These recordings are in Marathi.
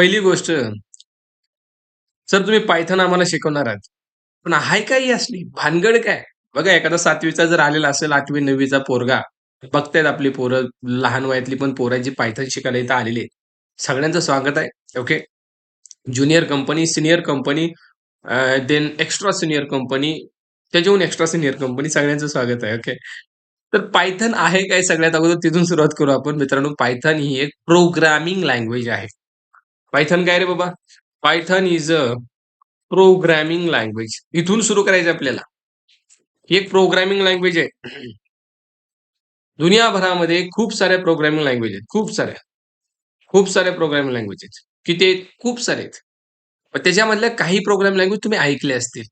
पहिली गोष्ट, सर तुम्ही पायथन आम्हाला शिकवणार आहात. पण आहे काय ही असली? भानगड काय? बघा एखादा 7वी जर आलेला असेल 8वी-9वी पोरगा, बघतायत आपली पोरं, लहान वयातली पण पोरं जी पायथन शिकायला इथं आलेली आहेत. सगळ्यांचं स्वागत आहे. Okay. Junior company, senior company, then extra senior company, त्याच्याहून एक्स्ट्रा सीनियर कंपनी सगळ्यांचं स्वागत आहे. ओके. तर पायथन आहे काय सगळ्यात अगोदर तिथून सुरुवात करू आपण मित्रांनो. पायथन ही एक प्रोग्रामिंग लँग्वेज आहे. पायथन काय रे बाबा? Python is a programming language. इथून सुरू करायचं आपल्याला. ही एक प्रोग्रामिंग लँग्वेज आहे. दुनियाभरामध्ये खूप साऱ्या प्रोग्रामिंग लँग्वेज आहेत. खूप साऱ्या. खूप साऱ्या प्रोग्रामिंग लँग्वेज आहेत. किती आहेत? खूप सारे आहेत. पण त्याच्यामधल्या काही प्रोग्रामिंग लँग्वेज तुम्ही ऐकले असतील.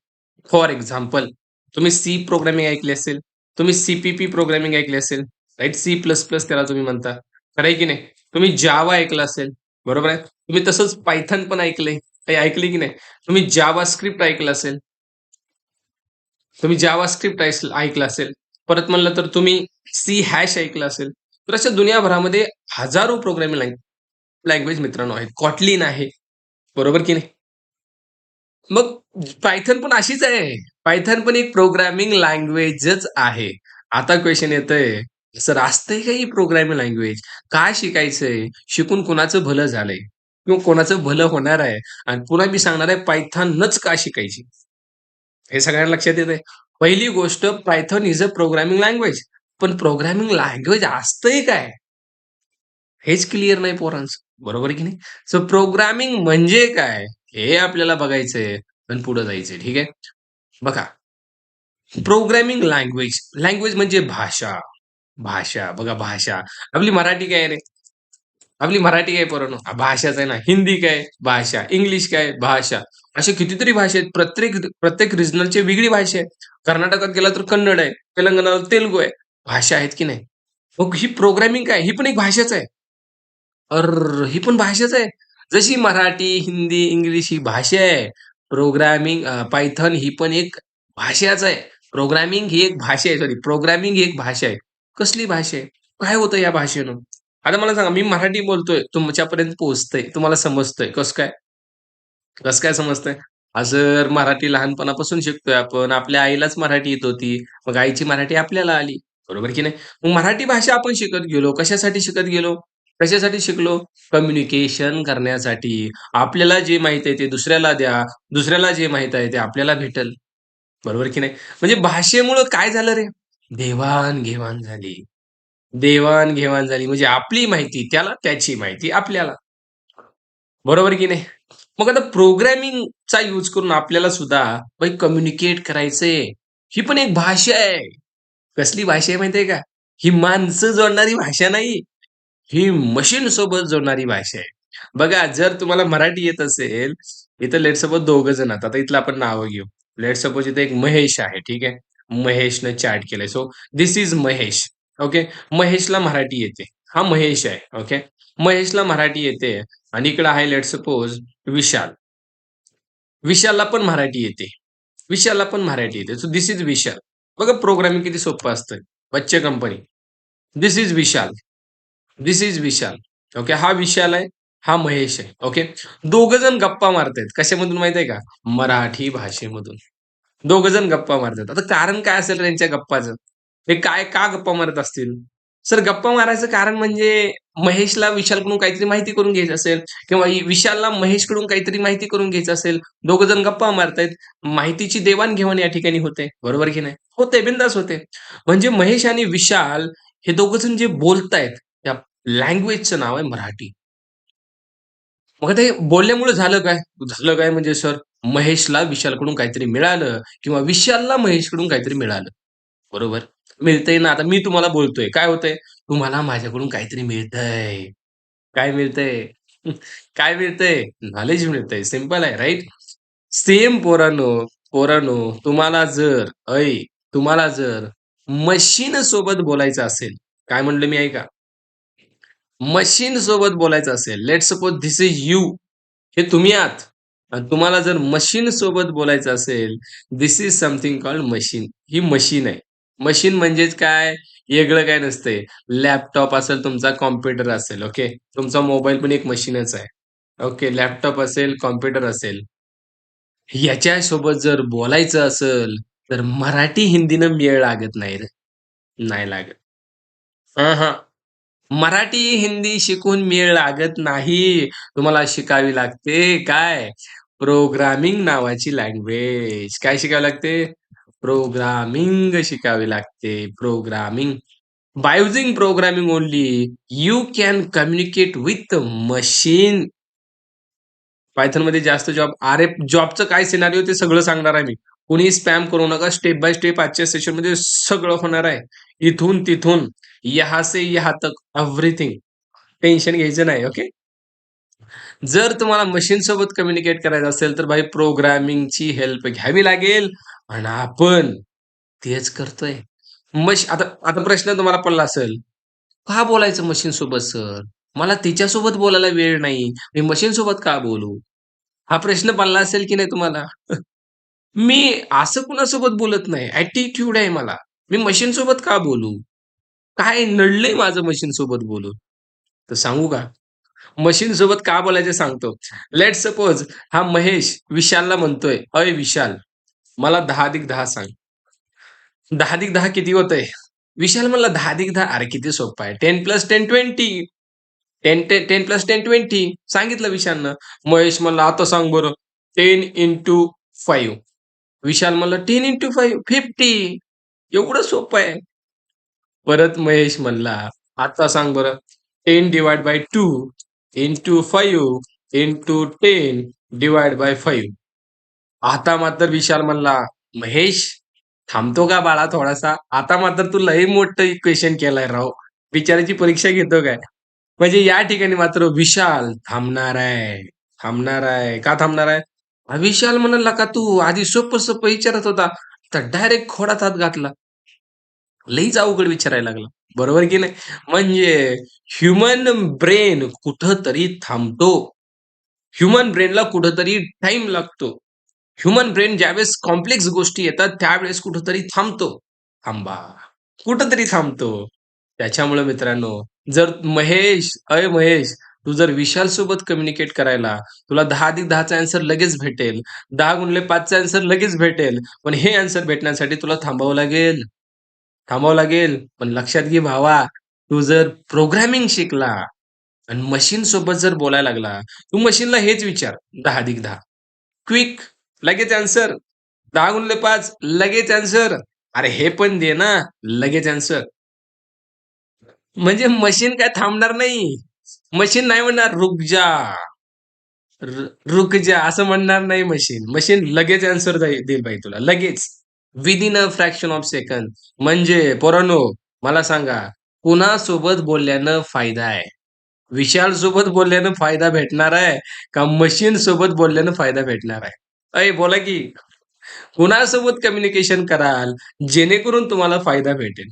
फॉर एक्झाम्पल तुम्ही सी प्रोग्रामिंग ऐकली असेल. तुम्ही सी-पी-पी प्रोग्रामिंग ऐकली असेल. राइट? सी++ त्याला तुम्ही म्हणता. खरं आहे की नाही? तुम्ही जावा ऐकलं असेल. बरोबर आहे? तुम्ही तसंच पायथन पण ऐकलंय. काही ऐकली की नाही? तुम्ही जावास्क्रिप्ट ऐकलं असेल. तुम्ही जावास्क्रिप्ट ऐकलं असेल. परत म्हणलं तर तुम्ही सी हॅश ऐकलं असेल. तर अशा दुनियाभरामध्ये हजारो प्रोग्रामिंग लँग्वेज मित्रांनो आहेत. Kotlin आहे. बरोबर की नाही? मग पायथन पण अशीच आहे. पायथन पण एक प्रोग्रामिंग लँग्वेजच आहे. आता क्वेशन येतंय, सर असतंय का ही प्रोग्रामिंग लँग्वेज? काय शिकायचंय? शिकून कुणाचं भलं झालंय? किंवा कोणाचं भलं होणार आहे? आणि पुन्हा मी सांगणार आहे पायथॉनच का शिकायची? हे सगळ्यांना लक्षात येतंय. पहिली गोष्ट Python is a programming language. पण प्रोग्रामिंग लँग्वेज असतंय काय? हेच क्लिअर नाही पोरांचं. बरोबर की नाही? सो प्रोग्रामिंग म्हणजे काय? हे आपल्याला बघायचंय आणि पुढे जायचंय. ठीक आहे? बघा, प्रोग्रामिंग लँग्वेज, लँग्वेज म्हणजे भाषा. भाषा, बघा भाषा. आपली मराठी काय रे? आपली मराठी काय पोरांनो? भाषाच आहे ना. हिंदी काय? भाषा. इंग्लिश काय? भाषा. अशा कितीतरी भाषा आहेत. प्रत्येक प्रत्येक रिजनलची वेगळी भाषा आहे. कर्नाटकात गेला तर कन्नड आहे. तेलंगणाला तेलुगू आहे. भाषा आहेत की नाही? मग ही प्रोग्रामिंग काय? ही पण एक भाषाच आहे. ही पण भाषाच आहे. जशी मराठी, हिंदी, इंग्लिश ही भाषा आहे. प्रोग्रामिंग पायथन ही पण एक भाषाच आहे. प्रोग्रामिंग ही एक भाषा आहे. सॉरी, प्रोग्रामिंग ही एक भाषा आहे. कसली भाषा आहे? काय होतं या भाषेनं? आता मला सांगा, मी मराठी बोलतोय, तुमच्यापर्यंत पोहोचतंय, तुम्हाला समजतंय. कसं काय? कसं काय समजतंय? जर मराठी लहानपणापासून शिकतोय आपण. आपल्या आईलाच मराठी येत होती. मग आईची मराठी आपल्याला आली. बरोबर की नाही? मग मराठी भाषा आपण शिकत गेलो. कशासाठी शिकत गेलो? कशासाठी शिकलो? कम्युनिकेशन करण्यासाठी. आपल्याला जे माहीत आहे ते दुसऱ्याला द्या. दुसऱ्याला जे माहीत आहे ते आपल्याला भेटेल. बरोबर की नाही? म्हणजे भाषेमुळं काय झालं रे? देवाण-घेवाण झाली. देवाण-घेवाण झाली. म्हणजे आपली माहिती त्याला, त्याची माहिती आपल्याला. बरोबर की नाही? मग आता प्रोग्रामिंगचा यूज करून आपल्याला सुद्धा भाई कम्युनिकेट करायचंय. ही पण एक भाषा आहे. कसली भाषा आहे माहिती आहे का? ही माणसं जोडणारी भाषा नाही. ही मशीनसोबत जोडणारी भाषा आहे. बघा, जर तुम्हाला मराठी येत असेल, इथं लेट्स सपोज दोघं जण आहेत. आता इथलं आपण नावं घेऊ. लेट्स सपोज इथे एक महेश आहे, ठीक आहे. महेशनं चॅट केलंय. So this is Mahesh. Okay. महेशला मराठी येते. हा महेश आहे. ओके. महेशला मराठी येते आणि इकडं आहे लेट्स सपोज विशाल. विशालला पण मराठी येते. विशालला पण मराठी येते. सो धिस इज विशाल. बघा प्रोग्रामिंग किती सोपं असतं. बच्चे company. This is Vishal. This is Vishal. Okay. हा विशाल आहे. हा महेश आहे. ओके. दोघं जण गप्पा मारतायत. कशामधून माहिती आहे का? मराठी भाषेमधून. दोघं जण गप्पा मारतात. आता कारण काय असेल त्यांच्या गप्पाचं? ते काय का गप्पा मारत असतील? सर गप्पा मारायचं कारण म्हणजे महेशला विशालकडून काहीतरी माहिती करून घ्यायची असेल किंवा विशालला महेशकडून काहीतरी माहिती करून घ्यायचं असेल. दोघं जण गप्पा मारतायत. माहितीची देवाण-घेवाण या ठिकाणी होते. बरोबर की नाही? होते, बिनधास्त होते. म्हणजे महेश आणि विशाल हे दोघं जण जे बोलतायत, त्या लँग्वेजचं नाव आहे मराठी. मग आता हे बोलल्यामुळे झालं काय? झालं काय म्हणजे सर, महेशला विशालकडून काहीतरी मिळालं किंवा विशालला महेशकडून काहीतरी मिळालं. बरोबर? मिळतंय ना. आता मी तुम्हाला बोलतोय. काय होतंय? तुम्हाला माझ्याकडून काहीतरी मिळतंय. काय मिळतंय? काय मिळतंय? नॉलेज मिळतंय. सिंपल आहे, राइट? सेम पोरांनो, पोरांनो, तुम्हाला जर मशीन सोबत बोलायचं असेल, काय म्हणलं मी ऐका. मशीन सोबत बोलायचं असेल, let's suppose this is you. हे तुम्ही आहात आणि तुम्हाला जर मशीन सोबत बोलायचं असेल, this is something called machine. He machine आहे. मशीन म्हणजेच काय? वेगळं काय नसतंय. लॅपटॉप असेल, तुमचा कॉम्प्युटर असेल, ओके. तुमचा मोबाईल पण एक मशीनच आहे. ओके. लॅपटॉप असेल, कॉम्प्युटर असेल. याच्यासोबत जर बोलायचं असेल, तर मराठी हिंदीनं मेळ लागत नाही रे. नाही लागत. हं, हं. मराठी, हिंदी शिकून मेळ लागत नाही. तुम्हाला शिकावी लागते काय? प्रोग्रामिंग नावाची लँग्वेज. काय शिकावी लागते? प्रोग्रामिंग शिकावी लागते. Programming. By using programming only you can communicate with machine. पायथॉनमध्ये जास्त जॉब जॉबचं काय सिनारिओ ते सगळं सांगणार आहे मी. कुणीही स्पॅम करू नका. स्टेप बाय स्टेप आजच्या सेशनमध्ये सगळं होणार आहे. इथून तिथून, यहाँ से यहाँ तक एव्हरीथिंग. टेन्शन घ्यायचं नाही. ओके. जर तुम्हाला मशीनसोबत कम्युनिकेट करायचं असेल, तर भाई प्रोग्रामिंगची हेल्प घ्यावी लागेल आणि आपण तेच करतोय. आता आता प्रश्न तुम्हाला पडला असेल, का बोलायचं मशीनसोबत सर? मला तिच्यासोबत बोलायला वेळ नाही. मी मशीनसोबत का बोलू? हा प्रश्न पडला असेल की नाही तुम्हाला? मी असं कुणासोबत बोलत नाही. ॲटिट्यूड आहे मला. मी मशीनसोबत का बोलू? काय नडलंय माझं मशीनसोबत बोलून? तर सांगू का? मशीनसोबत का बोलायचं सांगतो. लेट्स सपोज हा महेश विशालला म्हणतोय, "अय विशाल, मला 10 अधिक 10 सांग." 10 अधिक 10 किती होतंय? विशाल म्हणला 10 अधिक 10 अरे किती सोपं आहे. 10 प्लस 10 20. 10 प्लस 10 20 सांगितलं विशालनं. महेश म्हणला, "आता सांग बरं." 10 इंटू 5. विशाल म्हणला, "10 इंटू 5 50." एवढं सोपं आहे. परत महेश म्हणला, "आता सांग बरं." 10 divide by 2 into 5 into 10 divide by 5. आता मात्र विशाल म्हणला, "महेश, थांबतो का बाळा थोडासा? आता मात्र तू लई मोठं इक्वेशन केलंय राव. बिचाऱ्याची परीक्षा घेतो काय?" म्हणजे या ठिकाणी मात्र विशाल थांबणार आहे. थांबणार आहे. का थांबणार आहे? विशाल म्हणाला, "का तू आधी सोपं-सोपं विचारत होता, तर डायरेक्ट खोडात हात घातला." लईच अवघड विचारायला लागला. बरोबर की नाही? म्हणजे ह्युमन ब्रेन कुठेतरी थांबतो. ह्युमन ब्रेनला कुठेतरी टाईम लागतो. ह्युमन ब्रेन ज्यावेळेस कॉम्प्लेक्स गोष्टी येतात, त्यावेळेस कुठेतरी थांबतो. थांबा. कुठेतरी थांबतो. त्याच्यामुळे मित्रांनो, जर महेश, "अय महेश, तू जर विशालसोबत कम्युनिकेट करायला, तुला 10 अधिक 10चा ॲन्सर लगेच भेटेल. 10 गुणिले 5चा ॲन्सर लगेच भेटेल. पण हे ॲन्सर भेटण्यासाठी तुला थांबावं लागेल. थांबावं लागेल. पण लक्षात घे भावा, तू जर प्रोग्रामिंग शिकला आणि मशीनसोबत जर बोलायला लागला, तू मशीनला हेच विचार 10 अधिक 10. क्विक, लगेच ॲन्सर. 10 गुणिले 5 लगेच ॲन्सर. अरे हे पण दे ना, लगेच ॲन्सर. म्हणजे मशीन काय थांबणार नाही. मशीन नाही म्हणणार, "रुक जा, रुक जा" असं म्हणणार नाही मशीन. मशीन लगेच ॲन्सर देईल भाई तुला, लगेच. Within a fraction of second. म्हणजे पोरांनो, मला सांगा, कुणासोबत बोलल्यानं फायदा आहे? विशालसोबत बोलल्यानं फायदा भेटणार आहे का मशीनसोबत बोलल्यानं फायदा भेटणार आहे? अय बोला की, कुणासोबत कम्युनिकेशन कराल जेणेकरून तुम्हाला फायदा भेटेल?